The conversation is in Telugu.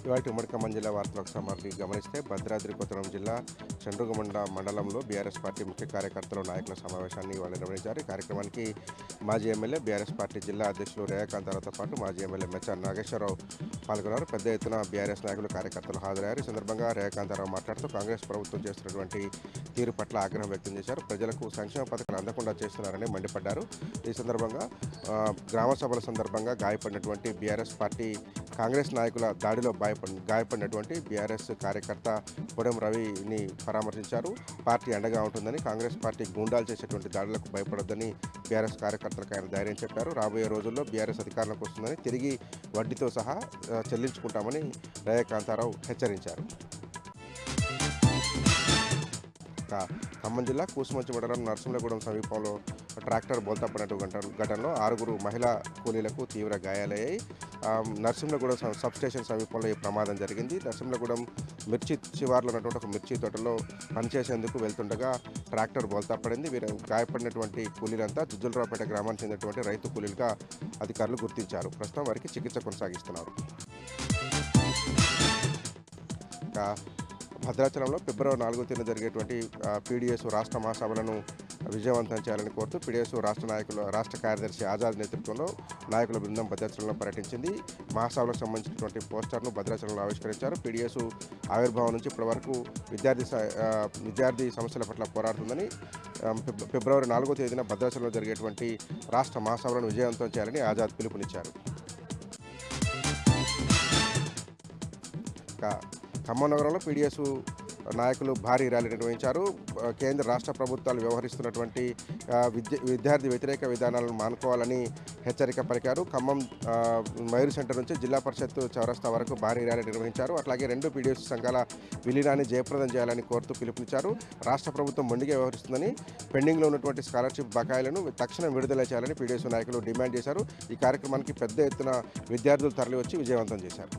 ఇవాళ ఉమ్మడి ఖమ్మం జిల్లా వార్తలకు సమర్పి గమనిస్తే భద్రాద్రి కొత్తగూడెం జిల్లా చండ్రుగుమండ మండలంలో బీఆర్ఎస్ పార్టీ ముఖ్య కార్యకర్తలు నాయకుల సమావేశాన్ని ఇవాళ నిర్వహించారు. ఈ కార్యక్రమానికి మాజీ ఎమ్మెల్యే బీఆర్ఎస్ పార్టీ జిల్లా అధ్యక్షులు రేఖాకాంతారావుతో పాటు మాజీ ఎమ్మెల్యే మెచ్చ నాగేశ్వరరావు పాల్గొన్నారు. పెద్ద ఎత్తున బీఆర్ఎస్ నాయకులు కార్యకర్తలు హాజరయ్యారు. ఈ సందర్భంగా రేఖాకాంతారావు మాట్లాడుతూ కాంగ్రెస్ ప్రభుత్వం చేస్తున్నటువంటి తీరు పట్ల ఆగ్రహం వ్యక్తం చేశారు. ప్రజలకు సంక్షేమ పథకాలు అందకుండా చేస్తున్నారని మండిపడ్డారు. ఈ సందర్భంగా గ్రామ సభల సందర్భంగా గాయపడినటువంటి బీఆర్ఎస్ పార్టీ కాంగ్రెస్ నాయకుల దాడిలో గాయపడినటువంటి బీఆర్ఎస్ కార్యకర్త పొడెం రవిని పరామర్శించారు. పార్టీ అండగా ఉంటుందని, కాంగ్రెస్ పార్టీ గూండాలు చేసేటువంటి దాడులకు భయపడొద్దని బీఆర్ఎస్ కార్యకర్తలకు ఆయన ధైర్యం చెప్పారు. రాబోయే రోజుల్లో బీఆర్ఎస్ అధికారంలోకి వస్తుందని, తిరిగి వడ్డీతో సహా చెల్లించుకుంటామని రేఖాకాంతారావు హెచ్చరించారు. ఖమ్మం జిల్లా కూసుమంచి మండలం నరసింహగూడెం సమీపంలో ట్రాక్టర్ బోల్తాపడినట్టు ఘటనలో 6 మహిళా కూలీలకు తీవ్ర గాయాలయ్యాయి. నరసింహగూడెం సబ్స్టేషన్ సమీపంలో ఈ ప్రమాదం జరిగింది. నరసింహగూడెం మిర్చి శివార్లో ఉన్నటువంటి ఒక మిర్చి తోటలో పనిచేసేందుకు వెళ్తుండగా ట్రాక్టర్ బోల్తాపడింది. వీరు గాయపడినటువంటి కూలీలంతా జుజ్జులరావుపేట గ్రామానికి చెందినటువంటి రైతు కూలీలుగా అధికారులు గుర్తించారు. ప్రస్తుతం వారికి చికిత్స కొనసాగిస్తున్నారు. భద్రాచలంలో ఫిబ్రవరి 4వ తేదీన జరిగేటువంటి పీడీఎస్ రాష్ట్ర మహాసభలను విజయవంతం చేయాలని కోరుతూ పీడీఎస్ రాష్ట్ర కార్యదర్శి ఆజాద్ నేతృత్వంలో నాయకుల బృందం భద్రాచలంలో పర్యటించింది. మహాసభలకు సంబంధించినటువంటి పోస్టర్ను భద్రాచలంలో ఆవిష్కరించారు. పీడీఎస్ ఆవిర్భావం నుంచి ఇప్పటి వరకు విద్యార్థి సమస్యల పట్ల పోరాడుతుందని, ఫిబ్రవరి 4వ తేదీన భద్రాచలంలో జరిగేటువంటి రాష్ట్ర మహాసభలను విజయవంతం చేయాలని ఆజాద్ పిలుపునిచ్చారు. ఖమ్మం నగరంలో పీడీఎస్ నాయకులు భారీ ర్యాలీ నిర్వహించారు. కేంద్ర రాష్ట్ర ప్రభుత్వాలు వ్యవహరిస్తున్నటువంటి విద్యార్థి వ్యతిరేక విధానాలను మానుకోవాలని హెచ్చరిక పలికారు. ఖమ్మం మయూర్ సెంటర్ నుంచి జిల్లా పరిషత్ చౌరస్తా వరకు భారీ ర్యాలీ నిర్వహించారు. అట్లాగే 2 పీడీఎస్ సంఘాల విలీనాన్ని జయప్రదం చేయాలని కోరుతూ పిలుపునిచ్చారు. రాష్ట్ర ప్రభుత్వం మొండిగా వ్యవహరిస్తుందని, పెండింగ్లో ఉన్నటువంటి స్కాలర్షిప్ బకాయిలను తక్షణం విడుదల చేయాలని పీడీఎస్ నాయకులు డిమాండ్ చేశారు. ఈ కార్యక్రమానికి పెద్ద ఎత్తున విద్యార్థులు తరలివచ్చి విజయవంతం చేశారు.